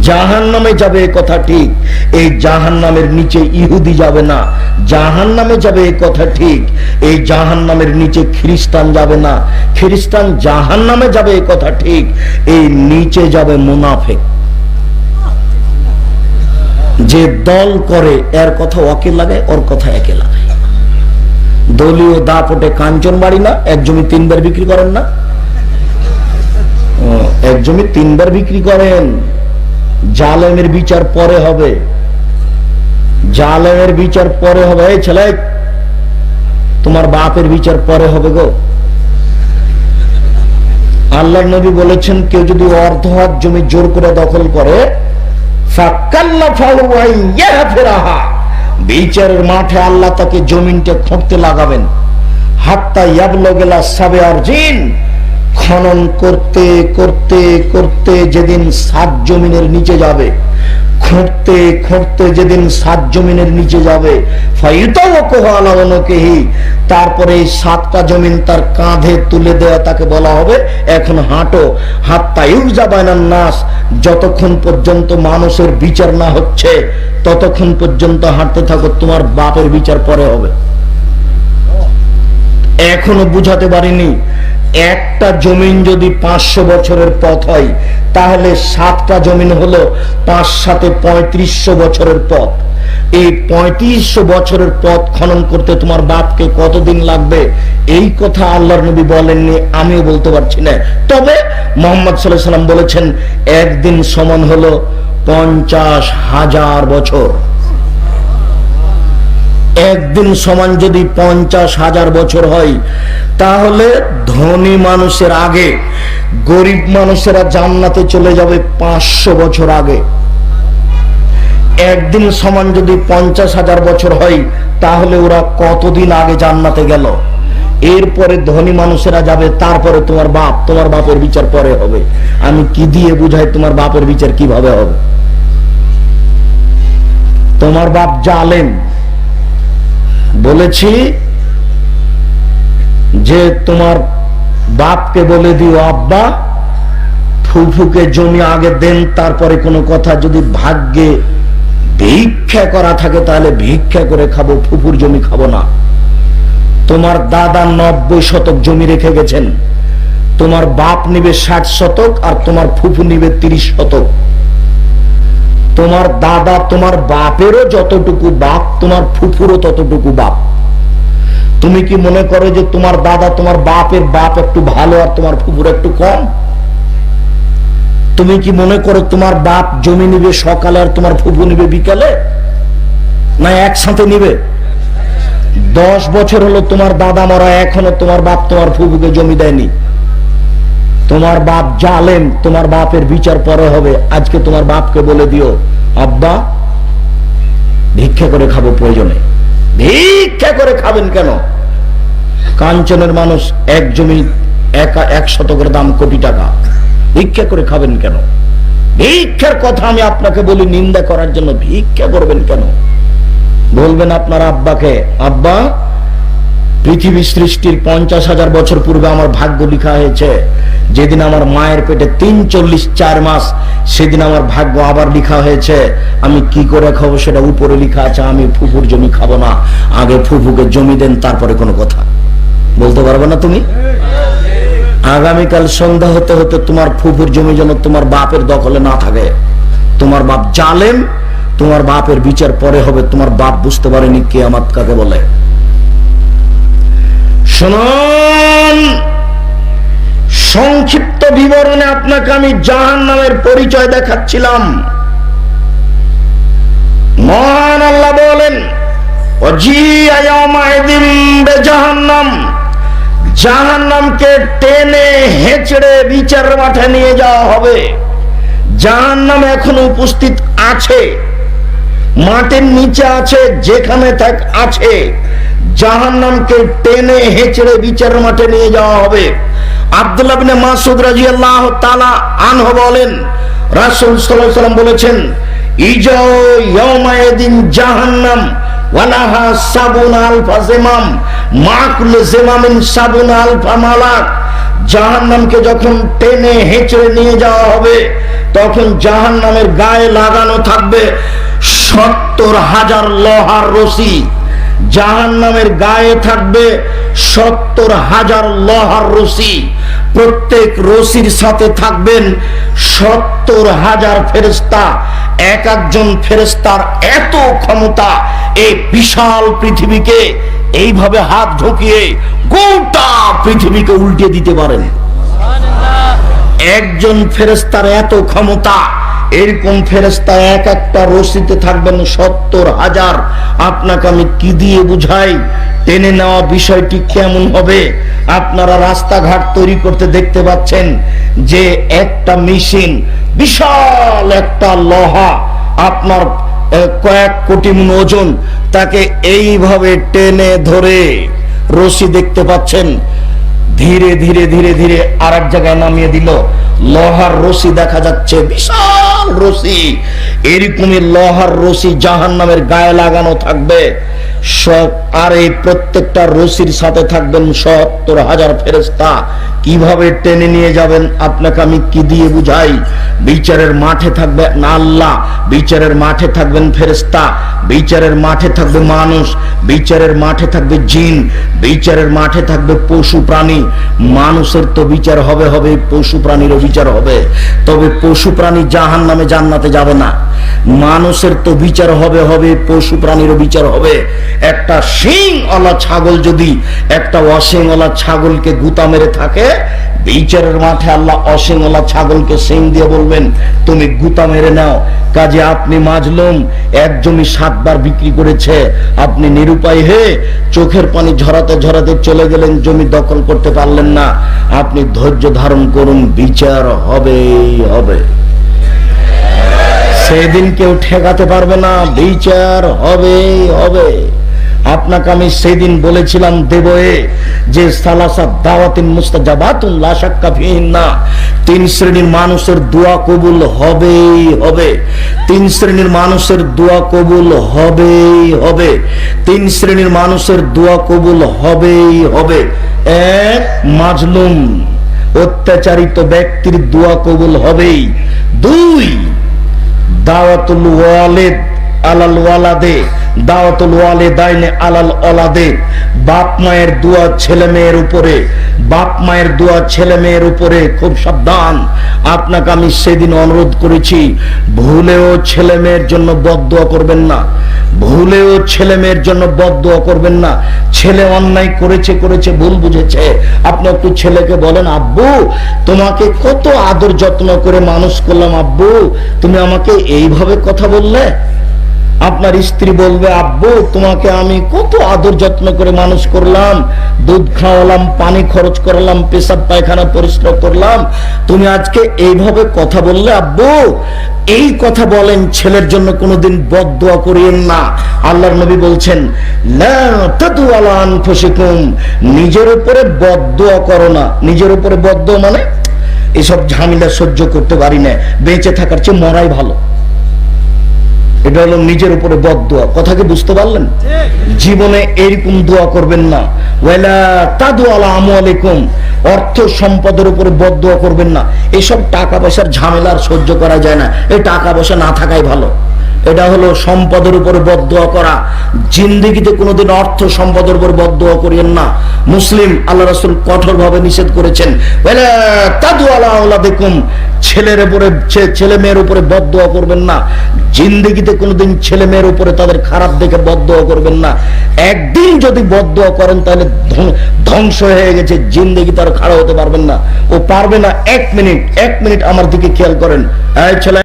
জাহান্নামে যাবে এ কথা ঠিক, এই জাহান্নামের নিচে ইহুদি যাবে না। জাহান্নামে যাবে এ কথা ঠিক, এই জাহান্নামের নিচে খ্রিস্টান যাবে না। খ্রিস্টান জাহান্নামে যাবে এ কথা ঠিক, এই নিচে যাবে মুনাফিক। যে দল করে এর কথা ওকে লাগায়, ওর কথা একে লাগায়। দলীয় দাপটে কাঞ্চন বাড়ি না, এক জমি 3 বার বিক্রি করেন না? এক জমি 3 বার বিক্রি করেন। জালেমের বিচার পরে হবে, জালেমের বিচার পরে হবে। এই ছেলে, তোমার বাপের বিচার পরে হবে গো। আল্লাহর নবী বলেছেন, কেউ যদি অর্ধ হাত জমি জোর করে দখল করে, বিচারের মাঠে আল্লাহ তাকে জমিনটা খুঁড়তে লাগাবেন। হাত্তা ইয়াবলুগা সাবে আরজিন, খনন করতে করতে করতে যেদিন 7 জমিনের নিচে যাবে, খুঁড়তে খুঁড়তে যেদিন 7 জমিনের নিচে যাবে, তারপরে 7টা জমিন তার কাঁধে তুলে দেওয়া, তাকে বলা হবে এখন হাঁটো। হাত্তা ইউজা বাইনান নাস, যতক্ষণ পর্যন্ত মানুষের বিচার না হচ্ছে ততক্ষণ পর্যন্ত হাঁটতে থাকো, তোমার বাপের বিচার পরে হবে। এখনো বুঝাতে পারিনি। একটা জমিন যদি 500 বছরের পথ হয়, তাহলে 7টা জমিন হলো 5 7 3500 বছরের পথ। এই 3500 বছরের পথ খনন করতে তোমার বাপকে কতদিন লাগবে, এই কথা আল্লাহর নবী বলেননি, আমিও বলতে পারছি না। তবে মুহাম্মদ সাল্লাল্লাহু আলাইহি ওয়াসাল্লাম বলেছেন, একদিন সমান হলো 50,000 বছর। একদিন সমান যদি 50,000 বছর হয়, তাহলে ধনী মানুষের আগে গরিব মানুষেরা জান্নাতে চলে যাবে 500 বছর আগে। একদিন সমান যদি 50,000 বছর হয়, তাহলে ওরা কতদিন আগে জান্নাতে গেল। এরপরে ধনী মানুষেরা যাবে, তারপরে তোমার বাপের বিচার পরে হবে। আমি কি দিয়ে বুঝাই তোমার বাপের বিচার কিভাবে হবে? তোমার বাপ জালেম, বলেছি যে তোমার বাপকে বলে দিও, আব্বা ফুফুকে জমি আগে দেন, তারপরে কোনো কথা। যদি ভাগ্যে ভিক্ষা করা থাকে তাহলে ভিক্ষা করে খাবো, ফুফুর জমি খাবো না। তোমার দাদা 90 শতক জমি রেখে গেছেন, তোমার বাপ নিবে 60 শতক আর তোমার ফুফু নিবে 30 শতক। তোমার দাদা তোমার বাপেরও যতটুকু বাপ, তোমার ফুফুরও ততটুকু বাপ। তুমি কি মনে করো যে তোমার দাদা তোমার বাপের বাপ একটু ভালো আর তোমার ফুফুর একটু কম? তুমি কি মনে করো তোমার বাপ জমি নিবে সকালে আর তোমার ফুফু নিবে বিকালে? না একসাথে নিবে? 10 বছর হলো তোমার দাদা মরা, এখনো তোমার বাপ তোমার ফুফুকে জমি দেয়নি। তোমার বাপ জালেম, তোমার বাপের বিচার পরে হবে। আজকে তোমার বাপকে বলে দিও, আব্বা ভিক্ষা করে খাবো প্রয়োজনে। ভিক্ষা করে খাবেন কেন? কাঞ্চনের মানুষ এক জমি 1 শতকের দাম কোটি টাকা, ভিক্ষা করে খাবেন কেন? ভিক্ষার কথা আমি আপনাকে বলি নিন্দা করার জন্য। ভিক্ষা করবেন কেন? বলবেন আপনার আব্বাকে, আব্বা পৃথিবী সৃষ্টির 50,000 বছর পূর্বে আমার ভাগ্য লিখা হয়েছে। যেদিন আমার মায়ের পেটে 3-4 মাস, সেদিন আমার ভাগ্য আবার লিখা হয়েছে। আমি কি করে খাবো সেটা উপরে লিখা আছে। আমি ফুফুর জমি খাবো না, আগে ফুফুকে জমি দেন, তারপরে কোনো কথা। বলতে পারবে না তুমি? আগামীকাল সন্ধ্যা হতে হতে তোমার ফুফুর জমি যেন তোমার বাপের দখলে না থাকে। তোমার বাপ জালেম, তোমার বাপের বিচার পরে হবে। তোমার বাপ বুঝতে পারেনি কিয়ামত কাকে বলে। শুনুন, সংক্ষিপ্ত বিবরণে আপনাকে আমি জাহান্নামের পরিচয় দেখাচ্ছিলাম। মহান আল্লাহ বলেন, ওয়াজিয়া ইয়াউমাইযিন বিজাহান্নাম, জাহান্নামকে টেনে হেঁচড়ে বিচারের মাঠে নিয়ে যাওয়া হবে। জাহান্নাম এখনো উপস্থিত আছে, মাটির নিচে আছে, যেখানে থাক আছে। জাহান্নামকে টেনে হেঁচড়ে বিচারের মাঠে নিয়ে যাওয়া হবে। আব্দুল্লাহ ইবনে মাসউদ রাদিয়াল্লাহু তাআলা আনহু বলেন, রাসূল সাল্লাল্লাহু আলাইহি ওয়াসাল্লাম বলেছেন, ইজাউ ইয়াউমাইদিন জাহান্নাম ওয়ালাহা 70,000 জিমাম মা কুল্লি জিমামিন 70,000 মালাক। জাহান্নামকে যখন টেনে হেঁচড়ে নিয়ে যাওয়া হবে, তখন জাহান্নামের গায়ে লাগানো থাকবে 70,000 লোহার রশি। জাহান্নামের গায়ে থাকবে 70,000 লোহার রশি। প্রত্যেক রশির সাথে থাকবেন 70,000 ফেরেশতা। এক একজন ফেরেশতার এত ক্ষমতা, এই বিশাল পৃথিবীকে এইভাবে হাত ঢুকিয়ে গোটা পৃথিবীকে উল্টে দিতে পারেন। একজন ফেরেশতার এত ক্ষমতা। এরকম ফেরেশতা এক একটা রশিতে থাকবেন 70,000। আপনাকে আমি কি দিয়ে বুঝাই, টেনে নেওয়া বিষয়টি কেমন হবে? আপনারা রাস্তাঘাট তৈরি করতে দেখতে পাচ্ছেন যে একটা মেশিন, বিশাল একটা লোহা, আপনার কয়েক কোটি মণ ওজন, তাকে এইভাবে টেনে ধরে রশি দেখতে পাচ্ছেন, ধীরে ধীরে ধীরে ধীরে আর এক জায়গায় নামিয়ে দিল। লোহার রশি দেখা যাচ্ছে, বিশাল রশি। এরকমই লোহার রশি জাহান্নামের গায়ে লাগানো থাকবে সব। আর এই প্রত্যেকটা রশির সাথে থাকবেন 70,000 ফেরেশতা। কিভাবে টেনে নিয়ে যাবেন আপনাকে আমি কি দিয়ে বুঝাই? বিচারের মাঠে থাকবে না আল্লাহ, বিচারের মাঠে থাকবেন ফেরেশতা, বিচারের মাঠে থাকবে মানুষ, বিচারের মাঠে থাকবে জিন, বিচারের মাঠে থাকবে পশু প্রাণী। মানুষের তো বিচার হবে হবে, পশু প্রাণীরও বিচার হবে। তবে পশু প্রাণী জাহান্নামে জান্নাতে যাবে না। মানুষের তো বিচার হবে হবে, পশু প্রাণীরও বিচার হবে। একটা শিংওয়ালা ছাগল যদি একটা অশিংওয়ালা ছাগলকে গুতা মেরে থাকে, বিচারের মাঠে আল্লাহ অশিংওয়ালা ছাগলকে শিং দিয়ে বলবেন তুমি গুতা মেরে নাও। কাজে আপনি মাজলুম, এক জমি 7 বার বিক্রি করেছে, আপনি নিরুপায় হয়ে চোখের পানি ঝরাতে ঝরাতে চলে গেলেন, জমি দখল করতে পারলেন না। আপনি ধৈর্য ধারণ করুন, বিচার হবেই হবে। সেদিন কেউ ঠেকাতে পারবে না, বিচার হবেই হবে। আপনাকে আমি সেদিন বলেছিলাম দেবয়ে যে সালাসাত দাওয়াতিন মুস্তাজাবাতুন লা শাক্কা ফিহিন্না, 3 শ্রেণীর মানুষের দোয়া কবুল হবেই হবে। 3 শ্রেণীর মানুষের দোয়া কবুল হবেই হবে। 3 শ্রেণীর মানুষের দোয়া কবুল হবেই হবে। 1, মাজলুম, অত্যাচারিত ব্যক্তির দোয়া কবুল হবেই। 2, দাওয়াতুল ওয়ালিদ আলাল ওয়ালাদে, দাওয়াতুল ওয়ালিদাইনে আলাল ওলাদে, বাপ মায়ের দোয়া ছেলে মেয়ের উপরে, বাপ মায়ের দোয়া ছেলে মেয়ের উপরে। খুব সাবধান, আপনাকে আমি সেদিন অনুরোধ করেছি, ভুলেও ছেলে মেয়ের জন্য বদদোয়া করবেন না, ভুলেও ছেলে মেয়ের জন্য বদদোয়া করবেন না। ছেলে অন্যায় করেছে করেছে, ভুল বুঝেছে, আপনি একটু ছেলেকে বলেন আব্বু তোমাকে কত আদর যত্ন করে মানুষ করলাম, আব্বু তুমি আমাকে এইভাবে কথা বললে। আপনার স্ত্রী বলবে আব্বু তোমাকে আমি কত আদর যত্ন করে মানুষ করলাম, দুধ খাওয়ালাম, পানি খরচ করলাম, পেশাব পায়খানা পরিষ্কার করলাম, তুমি আজকে এইভাবে কথা বললে আব্বু। এই কথা বলেন, ছেলের জন্য কোনোদিন বদদোয়া করিয়েন না। আল্লাহর নবী বলছেন লা তাদু আলা আনফুসিকুম, নিজের উপরে বদদোয়া করো না। নিজের উপরে বদদোয়া মানে এসব ঝামেলা সহ্য করতে পারি না, বেঁচে থাকার চেয়ে মরাই ভালো। এটা হলো নিজের উপরে বদদোয়া। কথা কি বুঝতে পারলেন? জীবনে এরকম দোয়া করবেন না। ওয়ালা তাদু আলা আমওয়ালিকুম, অর্থ সম্পদের উপরে বদদোয়া করবেন না। এসব টাকা পয়সার ঝামেলা সহ্য করা যায় না, এই টাকা পয়সা না থাকাই ভালো। এটা হলো সম্পদের উপরে বদদোয়া করা। জিন্দেগিতে কোনোদিন অর্থ সম্পদের উপর বদদোয়া করিয়েন না। মুসলিম আল্লাহ রাসূল কঠোরভাবে নিষেধ করেছেন, ওয়ালা তাদু আলা আওলাদিকুম, ছেলের উপরে ছেলে মেয়ের উপরে বদদোয়া করবেন না। জিন্দেগিতে কোনোদিন ছেলে মেয়ের উপরে তাদের খারাপ দেখে বদদোয়া করবেন না। একদিন যদি বদদোয়া করেন তাহলে ধ্বংস হয়ে গেছে, জিন্দেগি তার খাড়া হতে পারবেন না। ও পারবে না। 1 মিনিট আমার দিকে খেয়াল করেন। এই ছেলে